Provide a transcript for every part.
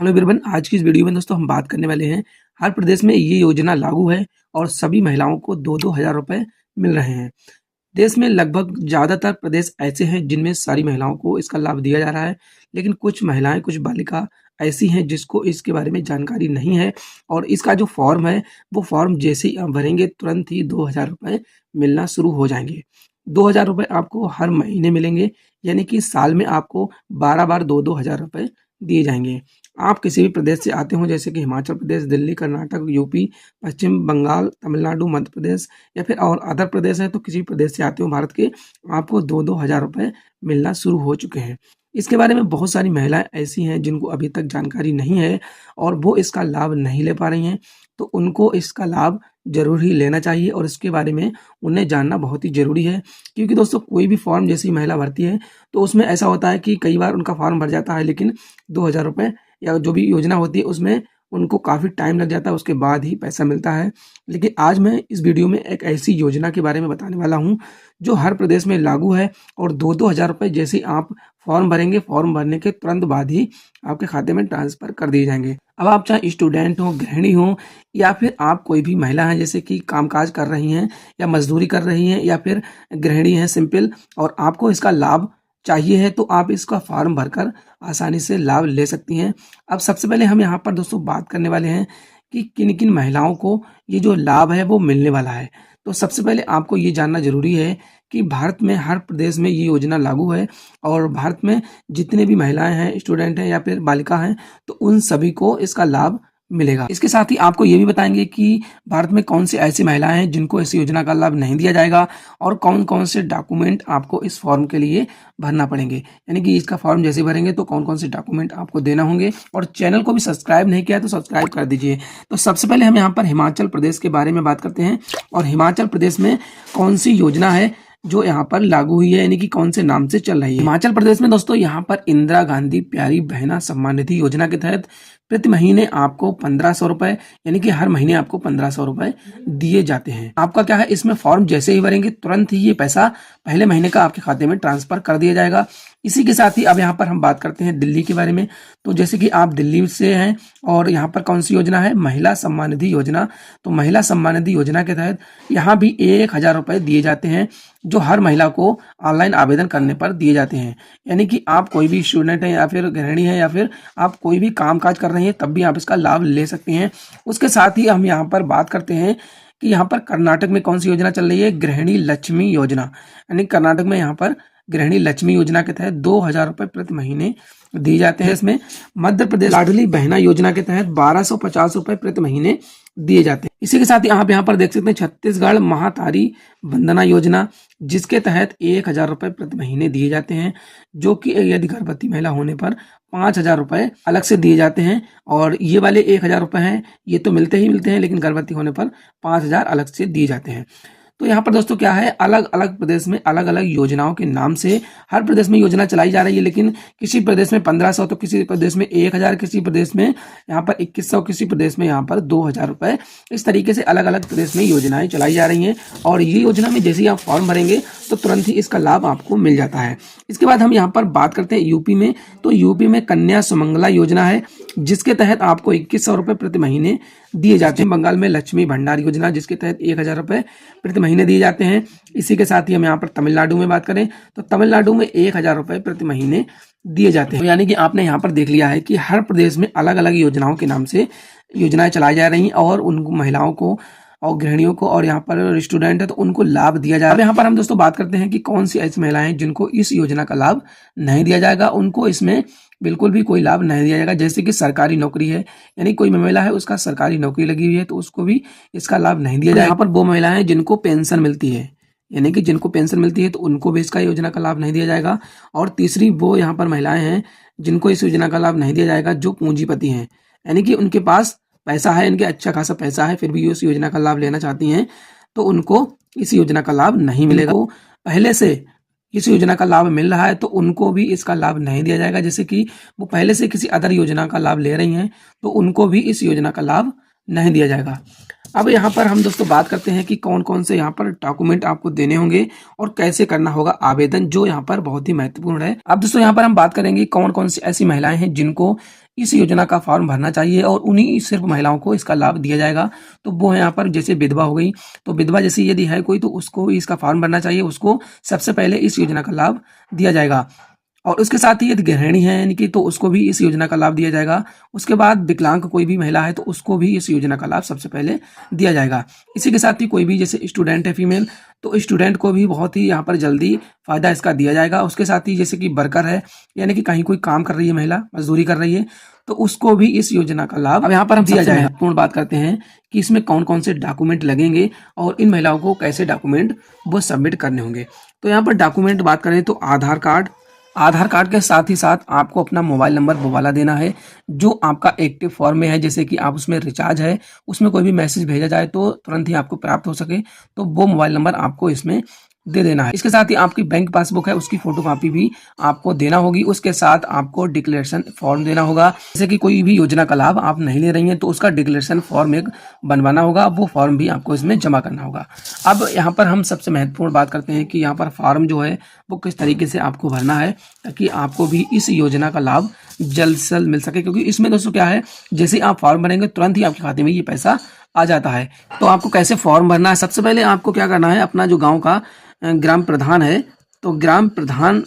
Hello everyone, आज की इस वीडियो में दोस्तों हम बात करने वाले हैं। हर प्रदेश में ये योजना लागू है और सभी महिलाओं को 2-2 हज़ार रुपए मिल रहे हैं। देश में लगभग ज़्यादातर प्रदेश ऐसे हैं जिनमें सारी महिलाओं को इसका लाभ दिया जा रहा है, लेकिन कुछ महिलाएँ, कुछ बालिका ऐसी हैं जिसको इसके बारे में जानकारी नहीं है और इसका जो फॉर्म है, वो फॉर्म जैसे ही आप भरेंगे तुरंत ही 2 हज़ार रुपए मिलना शुरू हो जाएँगे। 2 हज़ार रुपए आपको हर महीने मिलेंगे, यानी कि साल में आपको 12 बार 2-2 हज़ार रुपए दिए जाएँगे। आप किसी भी प्रदेश से आते हो जैसे कि हिमाचल प्रदेश, दिल्ली, कर्नाटक, यूपी, पश्चिम बंगाल, तमिलनाडु, मध्य प्रदेश या फिर और अदर प्रदेश हैं, तो किसी भी प्रदेश से आते हो भारत के, आपको 2-2 हज़ार रुपए मिलना शुरू हो चुके हैं। इसके बारे में बहुत सारी महिलाएँ ऐसी हैं जिनको अभी तक जानकारी नहीं है और वो इसका लाभ नहीं ले पा रही हैं, तो उनको इसका लाभ ज़रूर ही लेना चाहिए और इसके बारे में उन्हें जानना बहुत ही ज़रूरी है। क्योंकि दोस्तों कोई भी फॉर्म जैसी महिला भरती है, तो उसमें ऐसा होता है कि कई बार उनका फॉर्म भर जाता है लेकिन 2 हज़ार रुपए या जो भी योजना होती है उसमें उनको काफ़ी टाइम लग जाता है, उसके बाद ही पैसा मिलता है। लेकिन आज मैं इस वीडियो में एक ऐसी योजना के बारे में बताने वाला हूँ, जो हर प्रदेश में लागू है और 2-2 हज़ार रुपए जैसे ही आप फॉर्म भरेंगे, फॉर्म भरने के तुरंत बाद ही आपके खाते में ट्रांसफ़र कर दिए जाएँगे। अब आप चाहे स्टूडेंट हों, गृहिणी हों या फिर आप कोई भी महिला हैं जैसे कि कामकाज कर रही हैं या मज़दूरी कर रही हैं या फिर गृहिणी हैं सिंपल और आपको इसका लाभ चाहिए है, तो आप इसका फॉर्म भरकर आसानी से लाभ ले सकती हैं। अब सबसे पहले हम यहाँ पर दोस्तों बात करने वाले हैं कि किन-किन महिलाओं को ये जो लाभ है वो मिलने वाला है। तो सबसे पहले आपको ये जानना ज़रूरी है कि भारत में हर प्रदेश में ये योजना लागू है और भारत में जितने भी महिलाएँ हैं, स्टूडेंट हैं या फिर बालिका हैं, तो उन सभी को इसका लाभ मिलेगा। इसके साथ ही आपको ये भी बताएँगे कि भारत में कौन सी ऐसी महिलाएँ हैं जिनको इस योजना का लाभ नहीं दिया जाएगा और कौन-कौन से डॉक्यूमेंट आपको इस फॉर्म के लिए भरना पड़ेंगे। यानी कि इसका फॉर्म जैसे भरेंगे तो कौन-कौन से डॉक्यूमेंट आपको देना होंगे और चैनल को भी सब्सक्राइब नहीं किया है तो सब्सक्राइब कर दीजिए। तो सबसे पहले हम यहाँ पर हिमाचल प्रदेश के बारे में बात करते हैं और हिमाचल प्रदेश में कौन-सी योजना है जो यहाँ पर लागू हुई है, यानी कि कौन से नाम से चल रही है। हिमाचल प्रदेश में दोस्तों यहाँ पर इंदिरा गांधी प्यारी बहना सम्मान निधि योजना के तहत प्रति महीने आपको 1500 रुपए, यानी कि हर महीने आपको 1500 रुपए दिए जाते हैं। आपका क्या है, इसमें फॉर्म जैसे ही भरेंगे तुरंत ही ये पैसा पहले महीने का आपके खाते में ट्रांसफर कर दिया जाएगा। इसी के साथ ही अब यहाँ पर हम बात करते हैं दिल्ली के बारे में। तो जैसे कि आप दिल्ली से हैं और यहाँ पर कौन सी योजना है, महिला सम्मान निधि योजना। तो महिला सम्मान निधि योजना के तहत यहाँ भी 1000 रुपए दिए जाते हैं, जो हर महिला को ऑनलाइन आवेदन करने पर दिए जाते हैं। यानी कि आप कोई भी स्टूडेंट हैं या फिर गृहिणी है या फिर आप कोई भी काम काज कर रही हैं, तब भी आप इसका लाभ ले सकती हैं। उसके साथ ही हम यहाँ पर बात करते हैं कि यहाँ पर कर्नाटक में कौन सी योजना चल रही है, गृहिणी लक्ष्मी योजना। यानी कर्नाटक में यहाँ पर गृहिणी लक्ष्मी योजना के तहत 2 हज़ार रुपए प्रति महीने दिए जाते हैं। इसमें मध्य प्रदेश लाडली बहना योजना के तहत 1250 रुपए प्रति महीने दिए जाते हैं। इसी के साथ ही आप यहाँ पर देख सकते हैं छत्तीसगढ़ महातारी वंदना योजना, जिसके तहत 1000 रुपए प्रति महीने दिए जाते हैं, जो कि यदि गर्भवती महिला होने पर 5000 रुपए अलग से दिए जाते हैं। और ये वाले 1000 रुपए हैं, ये तो मिलते ही मिलते हैं, लेकिन गर्भवती होने पर 5000 अलग से दिए जाते हैं। तो यहाँ पर दोस्तों क्या है, अलग-अलग प्रदेश में अलग-अलग योजनाओं के नाम से हर प्रदेश में योजना चलाई जा रही है, लेकिन किसी प्रदेश में 1500, तो किसी प्रदेश में 1000, किसी प्रदेश में यहाँ पर 2100, किसी प्रदेश में यहाँ पर 2000 रुपए। इस तरीके से अलग-अलग प्रदेश में योजनाएं चलाई जा रही हैं और ये योजना में जैसे ही आप फॉर्म भरेंगे तो तुरंत ही इसका लाभ आपको मिल जाता है। इसके बाद हम यहाँ पर बात करते हैं यूपी में। तो यूपी में कन्या सुमंगला योजना है, जिसके तहत आपको 2100 रुपए प्रति महीने दिए जाते हैं। बंगाल में लक्ष्मी भंडार योजना, जिसके तहत 1000 रुपए प्रति महीने दिए जाते हैं। इसी के साथ ही हम यहाँ पर तमिलनाडु में बात करें तो तमिलनाडु में 1000 रुपए प्रति महीने दिए जाते हैं। तो यानी कि आपने यहाँ पर देख लिया है कि हर प्रदेश में अलग अलग योजनाओं के नाम से योजनाएं चलाई जा रही हैं और उन महिलाओं को और गृहिणियों को और यहाँ पर स्टूडेंट है तो उनको लाभ दिया जाए। अब यहाँ पर हम दोस्तों बात करते हैं कि कौन सी ऐसी महिलाएं जिनको इस योजना का लाभ नहीं दिया जाएगा, उनको इसमें बिल्कुल भी कोई लाभ नहीं दिया जाएगा। जैसे कि सरकारी नौकरी है, यानी कोई महिला है उसका सरकारी नौकरी लगी हुई है तो उसको भी इसका लाभ नहीं दिया जाएगा। यहाँ पर वो महिलाएं जिनको पेंशन मिलती है, यानी कि जिनको पेंशन मिलती है तो उनको भी इसका योजना का लाभ नहीं दिया जाएगा। और तीसरी वो यहाँ पर महिलाएं हैं जिनको इस योजना का लाभ नहीं दिया जाएगा जो पूंजीपति हैं, यानी कि उनके पास पैसा है, इनके अच्छा खासा पैसा है, फिर भी ये उस योजना का लाभ लेना चाहती हैं तो उनको इस योजना का लाभ नहीं मिलेगा। वो पहले से इस योजना का लाभ मिल रहा है तो उनको भी इसका लाभ नहीं दिया जाएगा। जैसे कि वो पहले से किसी अदर योजना का लाभ ले रही हैं तो उनको भी इस योजना का लाभ नहीं दिया जाएगा। अब यहाँ पर हम दोस्तों बात करते हैं कि कौन कौन से यहाँ पर डॉक्यूमेंट आपको देने होंगे और कैसे करना होगा आवेदन, जो यहाँ पर बहुत ही महत्वपूर्ण है। अब दोस्तों यहाँ पर हम बात करेंगे कौन कौन सी ऐसी महिलाएं हैं जिनको इस योजना का फॉर्म भरना चाहिए और उन्हीं सिर्फ महिलाओं को इसका लाभ दिया जाएगा। तो वो है यहाँ पर जैसे विधवा हो गई, तो विधवा जैसे यदि है कोई तो उसको भी इसका फॉर्म भरना चाहिए, उसको सबसे पहले इस योजना का लाभ दिया जाएगा। और उसके साथ ही यदि गृहिणी है यानी कि तो उसको भी इस योजना का लाभ दिया जाएगा। उसके बाद विकलांग कोई भी महिला है तो उसको भी इस योजना का लाभ सबसे पहले दिया जाएगा। इसी के साथ ही कोई भी जैसे स्टूडेंट है फीमेल, तो स्टूडेंट को भी बहुत ही यहाँ पर जल्दी फायदा इसका दिया जाएगा। उसके साथ ही जैसे कि वर्कर है यानी कि कहीं कोई काम कर रही है महिला, मजदूरी कर रही है, तो उसको भी इस योजना का लाभ अब यहाँ पर हम दिया जाएगा। महत्वपूर्ण बात करते हैं कि इसमें कौन कौन से डॉक्यूमेंट लगेंगे और इन महिलाओं को कैसे डॉक्यूमेंट वो सबमिट करने होंगे। तो यहाँ पर डॉक्यूमेंट बात करें तो आधार कार्ड के साथ ही साथ आपको अपना मोबाइल नंबर वो वाला देना है जो आपका एक्टिव फॉर्म में है। जैसे कि आप उसमें रिचार्ज है, उसमें कोई भी मैसेज भेजा जाए तो तुरंत ही आपको प्राप्त हो सके, तो वो मोबाइल नंबर आपको इसमें दे देना है। इसके साथ ही आपकी बैंक पासबुक है उसकी फोटोकॉपी भी आपको देना होगी। उसके साथ आपको डिक्लेरेशन फॉर्म देना होगा। जैसे कि कोई भी योजना का लाभ आप नहीं ले रही हैं तो उसका डिक्लेरेशन फॉर्म एक बनवाना होगा, वो फॉर्म भी आपको इसमें जमा करना होगा। अब यहाँ पर हम सबसे महत्वपूर्ण बात करते हैं कि यहाँ पर फॉर्म जो है वो किस तरीके से आपको भरना है ताकि आपको भी इस योजना का लाभ जल्द से जल्द मिल सके। क्योंकि इसमें दोस्तों क्या है, जैसे ही आप फॉर्म भरेंगे तुरंत ही आपके खाते में ये पैसा आ जाता है। तो आपको कैसे फॉर्म भरना है, सबसे पहले आपको क्या करना है, अपना जो गाँव का ग्राम प्रधान है तो ग्राम प्रधान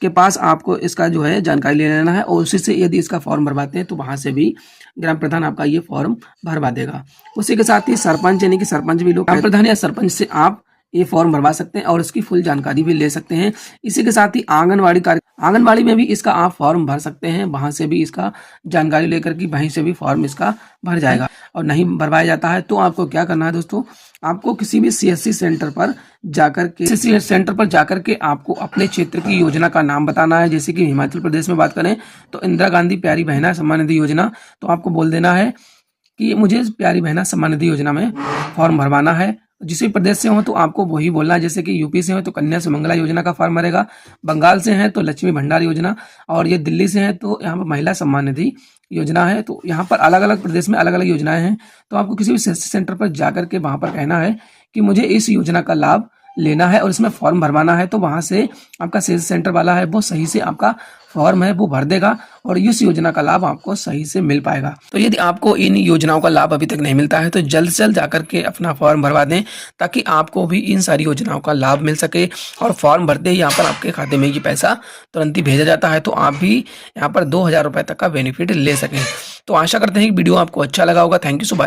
के पास आपको इसका जो है जानकारी ले लेना है और उसी से यदि इसका फॉर्म भरवाते हैं तो वहाँ से भी ग्राम प्रधान आपका ये फॉर्म भरवा देगा। उसी के साथ ही सरपंच यानी कि सरपंच भी लोग ग्राम प्रधान या सरपंच से आप ये फॉर्म भरवा सकते हैं और इसकी फुल जानकारी भी ले सकते हैं। इसी के साथ ही आंगनबाड़ी में भी इसका आप फॉर्म भर सकते हैं, वहां से भी इसका जानकारी लेकर के वहीं से भी फॉर्म इसका भर जाएगा। और नहीं भरवाया जाता है तो आपको क्या करना है दोस्तों, आपको किसी भी CSC सेंटर पर जाकर के आपको अपने क्षेत्र की योजना का नाम बताना है। जैसे कि हिमाचल प्रदेश में बात करें तो इंदिरा गांधी प्यारी बहना सम्मान निधि योजना, तो आपको बोल देना है कि मुझे प्यारी बहना सम्मान निधि योजना में फॉर्म भरवाना है। जिस भी प्रदेश से हो तो आपको वही बोलना है। जैसे कि यूपी से हो तो कन्या सुमंगला योजना का फॉर्म भरेगा, बंगाल से है तो लक्ष्मी भंडार योजना, और ये दिल्ली से है तो यहाँ पर महिला सम्मान निधि योजना है। तो यहाँ पर अलग अलग प्रदेश में अलग अलग योजनाएं हैं। तो आपको किसी भी CSC सेंटर पर जाकर के वहाँ पर कहना है कि मुझे इस योजना का लाभ लेना है और इसमें फॉर्म भरवाना है। तो वहाँ से आपका CSC सेंटर वाला है वो सही से आपका फॉर्म है वो भर देगा और इस योजना का लाभ आपको सही से मिल पाएगा। तो यदि आपको इन योजनाओं का लाभ अभी तक नहीं मिलता है तो जल्द से जल्द जाकर के अपना फॉर्म भरवा दें ताकि आपको भी इन सारी योजनाओं का लाभ मिल सके। और फॉर्म भरते ही यहाँ पर आपके खाते में ये पैसा तुरंत ही भेजा जाता है, तो आप भी यहाँ पर 2000 रुपये तक का बेनिफिट ले सकें। तो आशा करते हैं कि वीडियो आपको अच्छा लगा होगा। Thank you so much.